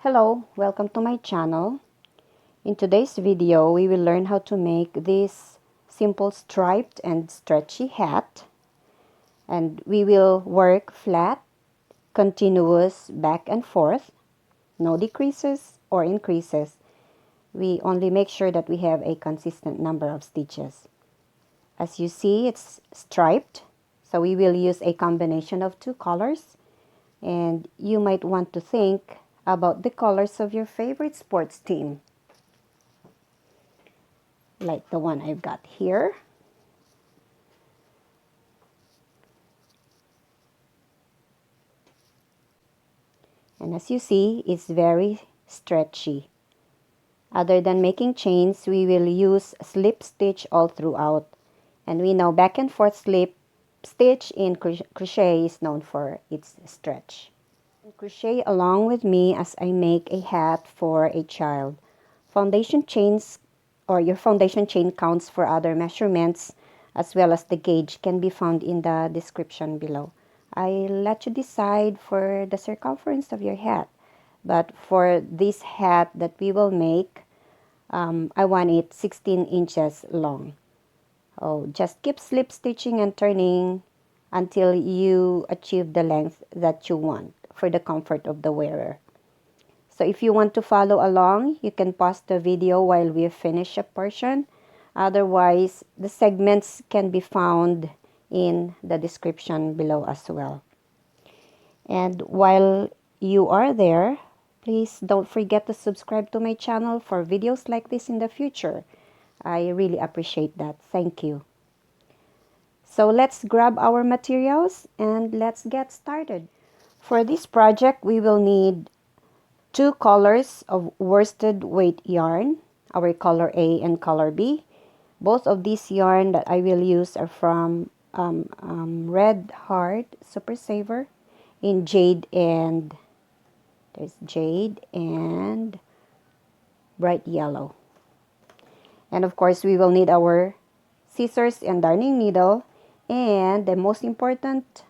Hello, welcome to my channel. In today's video, we will learn how to make this simple striped and stretchy hat. And we will work flat, continuous, back and forth. No decreases or increases. We only make sure that we have a consistent number of stitches. As you see, it's striped. So we will use a combination of two colors. And you might want to think about the colors of your favorite sports team, like the one I've got here. And as you see, it's very stretchy. Other than making chains, we will use slip stitch all throughout. And we know back and forth slip stitch in crochet is known for its stretch. Crochet along with me as I make a hat for a child. Foundation chains or your foundation chain counts for other measurements as well as the gauge can be found in the description below. I let you decide for the circumference of your hat, but for this hat that we will make, I want it 16 inches long. Oh, just keep slip stitching and turning until you achieve the length that you want for the comfort of the wearer. So if you want to follow along, you can pause the video while we finish a portion. Otherwise, the segments can be found in the description below as well. And while you are there, please don't forget to subscribe to my channel for videos like this in the future. I really appreciate that. Thank you. So let's grab our materials and let's get started. For this project, we will need two colors of worsted weight yarn, our color A and color B. Both of these yarn that I will use are from Red Heart Super Saver in Jade and there's Jade and bright yellow. And of course, we will need our scissors and darning needle, and the most important,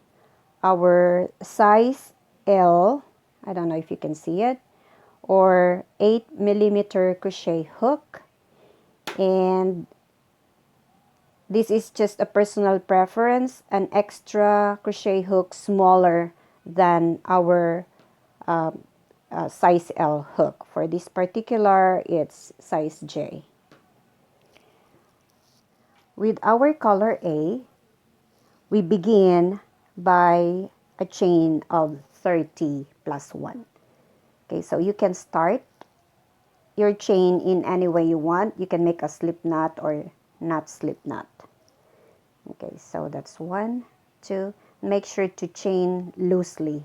our size L, I don't know if you can see it, or 8mm crochet hook. And this is just a personal preference, an extra crochet hook smaller than our size L hook. For this particular, it's size J. With our color A, we begin by a chain of 30 plus 1. Okay, so you can start your chain in any way you want. You can make a slip knot or not slip knot. Okay, so that's 1, 2. Make sure to chain loosely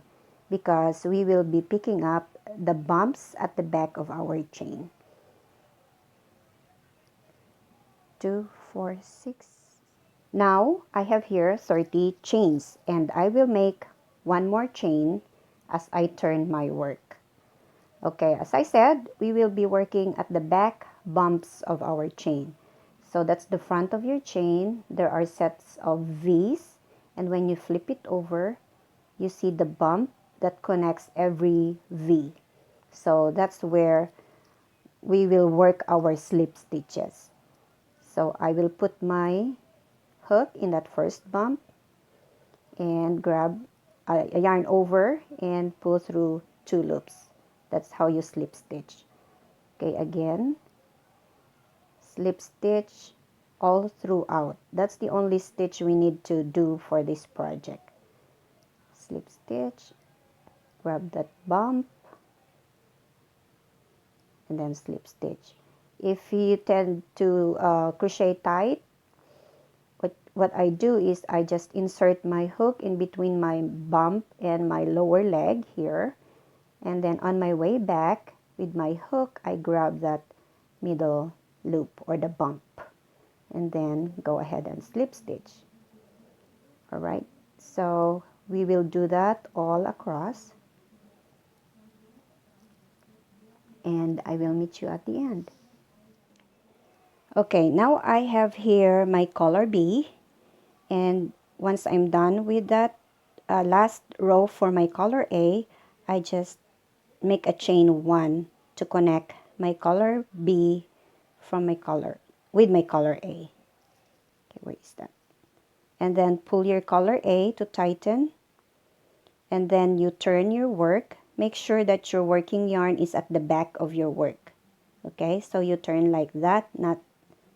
because we will be picking up the bumps at the back of our chain. 2, 4, 6. Now I have here 30 chains and I will make one more chain as I turn my work. Okay, as I said, we will be working at the back bumps of our chain. So that's the front of your chain. There are sets of V's, and when you flip it over, you see the bump that connects every V. So that's where we will work our slip stitches. So I will put my hook in that first bump and grab a yarn over and pull through 2 loops. That's how you slip stitch. Okay, again, slip stitch all throughout. That's the only stitch we need to do for this project. Slip stitch, grab that bump, and then slip stitch. If you tend to crochet tight, what I do is I just insert my hook in between my bump and my lower leg here. And then on my way back with my hook, I grab that middle loop or the bump. And then go ahead and slip stitch. Alright, so we will do that all across. And I will meet you at the end. Okay, now I have here my color B. And once I'm done with that last row for my color A, I just make a chain 1 to connect my color B from my color with my color A. Okay, where is that? And then pull your color A to tighten, and then you turn your work. Make sure that your working yarn is at the back of your work. Okay, so you turn like that, not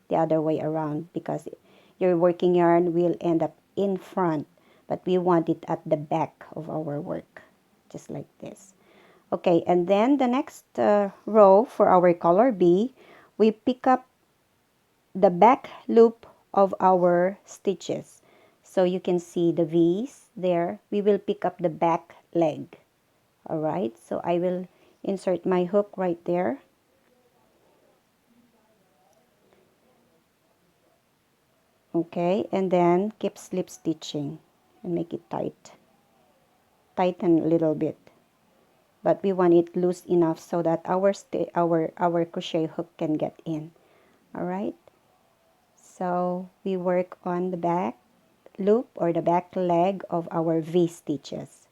the other way around, because your working yarn will end up in front, but we want it at the back of our work, just like this. Okay, and then the next row for our color B, we pick up the back loop of our stitches. So you can see the V's there. We will pick up the back leg. Alright, so I will insert my hook right there. Okay, and then keep slip stitching and make it tight. Tighten a little bit. But we want it loose enough so that our crochet hook can get in. Alright, so we work on the back loop or the back leg of our V stitches.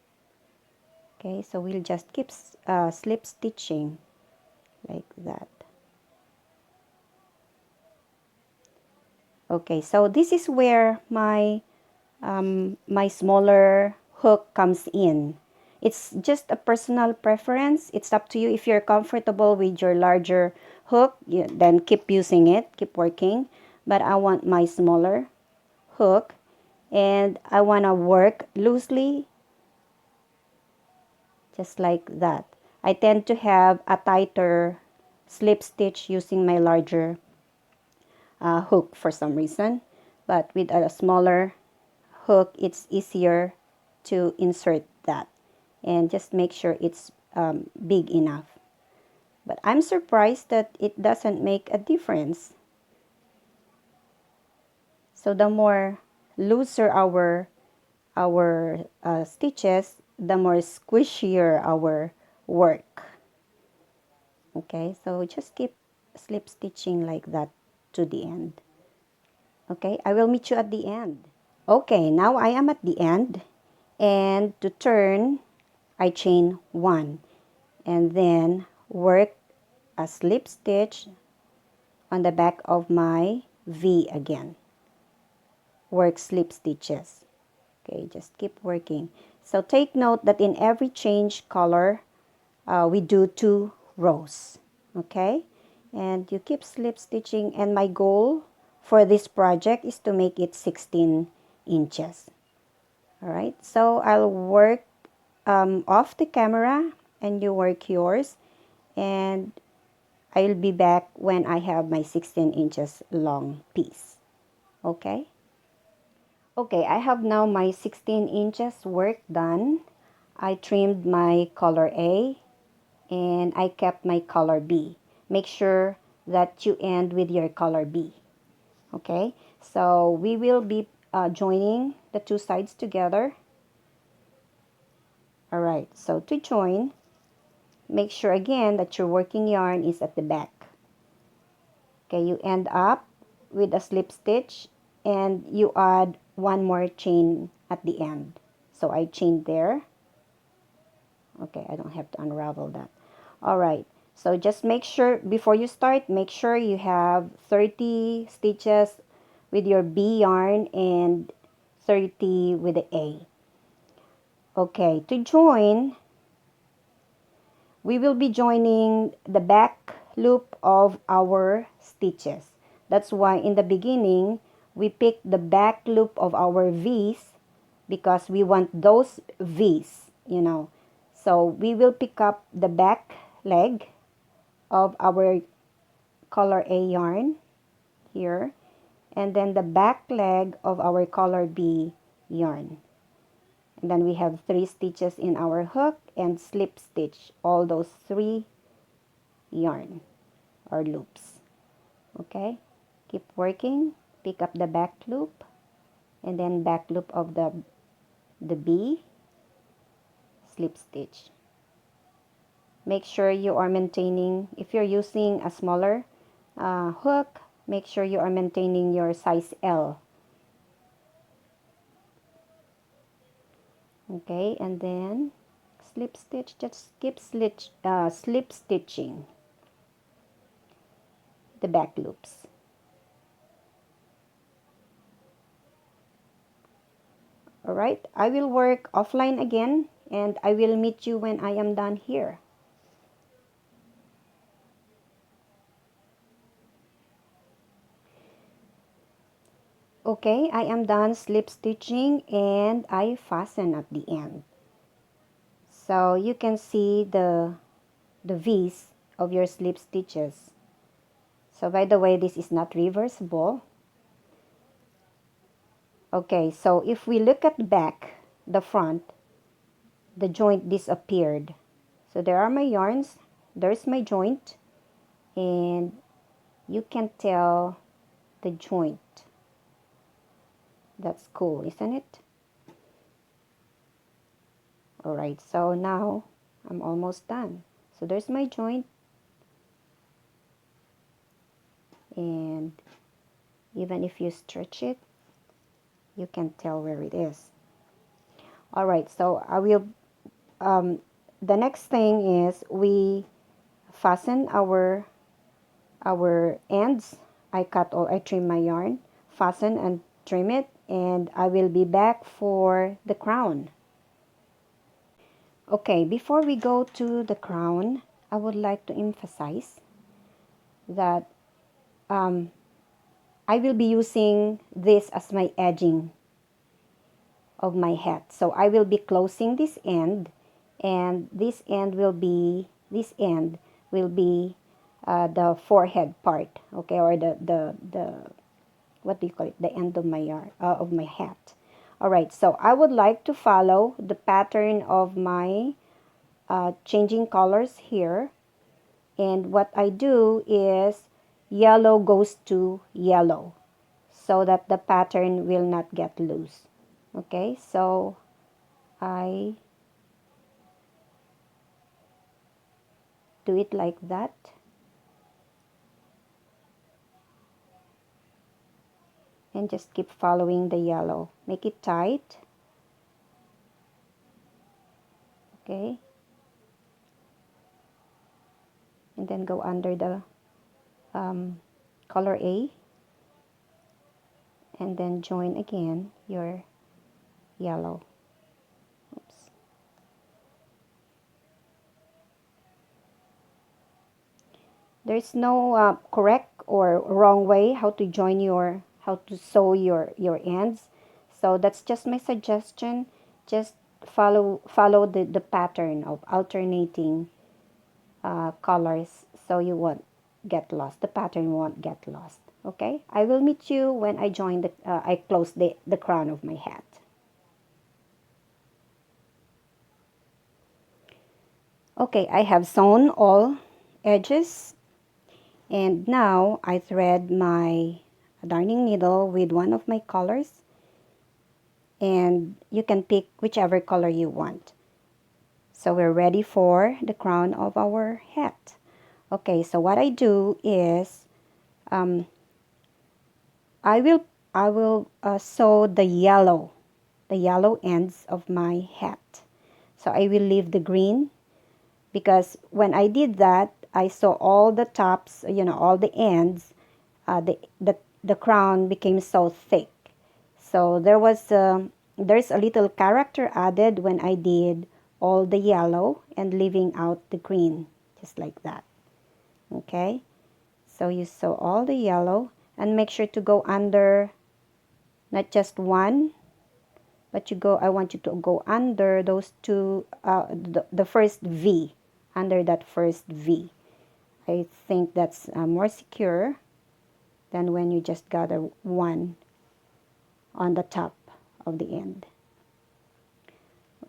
Okay, so we'll just keep slip stitching like that. Okay, so this is where my my smaller hook comes in. It's just a personal preference. It's up to you. If you're comfortable with your larger hook, then keep using it, keep working. But I want my smaller hook, and I want to work loosely, just like that. I tend to have a tighter slip stitch using my larger hook for some reason, but with a smaller hook it's easier to insert that, and just make sure it's big enough. But I'm surprised that it doesn't make a difference. So the more looser our stitches, the more squishier our work. Okay, so just keep slip stitching like that to the end. Okay, I will meet you at the end. Okay, now I am at the end, and to turn, I chain 1 and then work a slip stitch on the back of my V again. Work slip stitches. Okay, just keep working. So take note that in every change color, we do 2 rows. Okay, and you keep slip stitching, and my goal for this project is to make it 16 inches. Alright, so I'll work off the camera and you work yours, and I'll be back when I have my 16 inches long piece. Okay? Okay, I have now my 16 inches work done. I trimmed my color A and I kept my color B. Make sure that you end with your color B. Okay, so we will be joining the 2 sides together. Alright, so to join, make sure again that your working yarn is at the back. Okay, you end up with a slip stitch and you add 1 more chain at the end. So I chained there. Okay, I don't have to unravel that. Alright, so just make sure, before you start, make sure you have 30 stitches with your B yarn and 30 with the A. Okay, to join, we will be joining the back loop of our stitches. That's why in the beginning, we pick the back loop of our V's because we want those V's, you know. So we will pick up the back leg of our color A yarn here, and then the back leg of our color B yarn. And then we have 3 stitches in our hook and slip stitch all those 3 yarn or loops. Okay, keep working, pick up the back loop and then back loop of the B, slip stitch. Make sure you are maintaining, if you're using a smaller hook, make sure you are maintaining your size L. Okay, and then slip stitch, just keep slip stitching the back loops. Alright, I will work offline again and I will meet you when I am done here. Okay, I am done slip stitching and I fasten at the end. So you can see the V's of your slip stitches. So by the way, this is not reversible. Okay, so if we look at the back, the front, the joint disappeared. So there are my yarns, there's my joint, and you can tell the joint. That's cool, isn't it? Alright, so now I'm almost done. So there's my joint, and even if you stretch it, you can tell where it is. Alright, so I will the next thing is we fasten our ends. I trim my yarn, fasten and trim it, and I will be back for the crown. Okay, before we go to the crown, I would like to emphasize that I will be using this as my edging of my hat. So I will be closing this end, and this end will be the forehead part, okay, or the what do you call it, the end of my yarn of my hat. All right, so I would like to follow the pattern of my changing colors here, and what I do is yellow goes to yellow so that the pattern will not get loose. Okay, so I do it like that. And just keep following the yellow. Make it tight. Okay. And then go under the color A. And then join again your yellow. Oops. There's no correct or wrong way how to sew your ends. So that's just my suggestion. Just follow the pattern of alternating colors so you won't get lost. The pattern won't get lost. Okay, I will meet you when I close the crown of my hat. Okay, I have sewn all edges, and now I thread my darning needle with one of my colors, and you can pick whichever color you want. So we're ready for the crown of our hat. Okay, so what I do is I will sew the yellow ends of my hat. So I will leave the green, because when I did that, I saw all the tops, all the ends, the crown became so thick. So there's a little character added when I did all the yellow and leaving out the green, just like that. Okay, so you sew all the yellow and make sure to go under, not just one, but I want you to go under those two, the first V, under that first V. I think that's more secure than when you just gather one on the top of the end.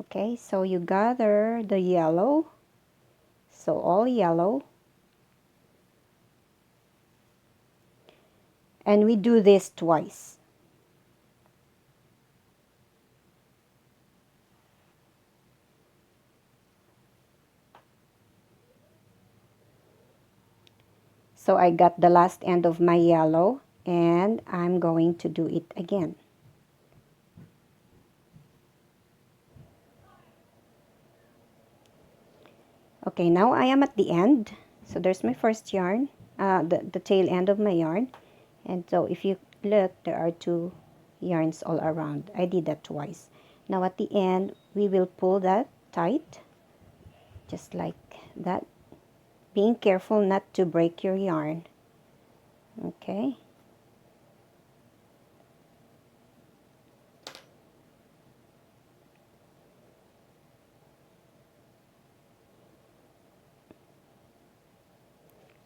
Okay, so you gather the yellow, so all yellow, and we do this twice. So I got the last end of my yellow, and I'm going to do it again. Okay, now I am at the end. So there's my first yarn, the tail end of my yarn. And so if you look, there are two yarns all around. I did that twice. Now at the end, we will pull that tight, just like that. Being careful not to break your yarn. Okay.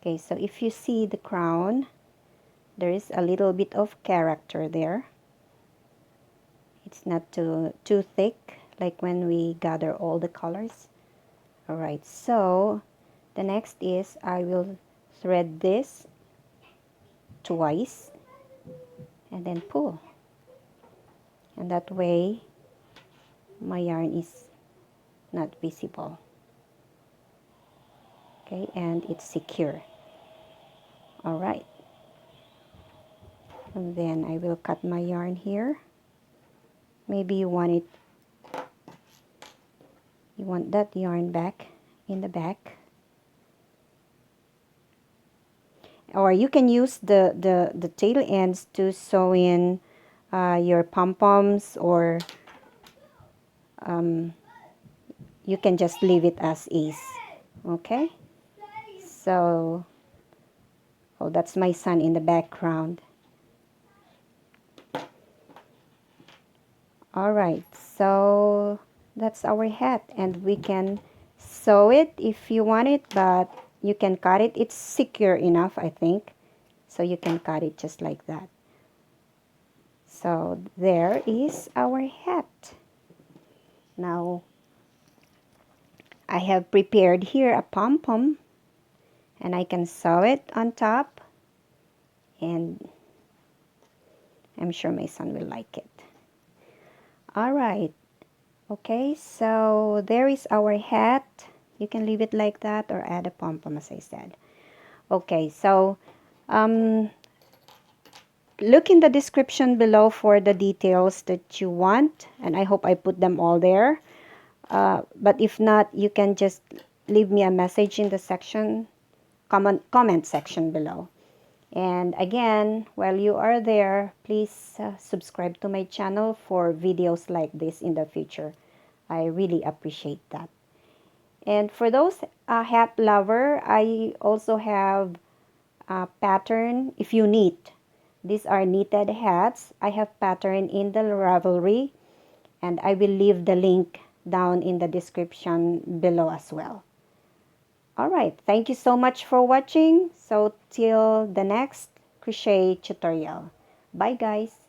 Okay, so if you see the crown, there is a little bit of character there. It's not too thick, like when we gather all the colors. Alright, so the next is I will thread this twice and then pull. And that way my yarn is not visible. Okay, and it's secure. Alright. And then I will cut my yarn here. Maybe you want that yarn back in the back. Or you can use the tail ends to sew in your pom-poms, or you can just leave it as is. Okay, so oh, that's my son in the background. Alright, so that's our hat, and we can sew it if you want it, but you can cut it. It's secure enough, I think, so you can cut it just like that. So there is our hat. Now I have prepared here a pom-pom, and I can sew it on top, and I'm sure my son will like it. Alright, okay, so there is our hat. You can leave it like that or add a pom-pom, as I said. Okay, so look in the description below for the details that you want, and I hope I put them all there. But if not, you can just leave me a message in the comment section below. And again, while you are there, please subscribe to my channel for videos like this in the future. I really appreciate that. And for those hat lover, I also have a pattern if you knit. These are knitted hats. I have pattern in the Ravelry, and I will leave the link down in the description below as well. Alright, thank you so much for watching. So till the next crochet tutorial. Bye guys.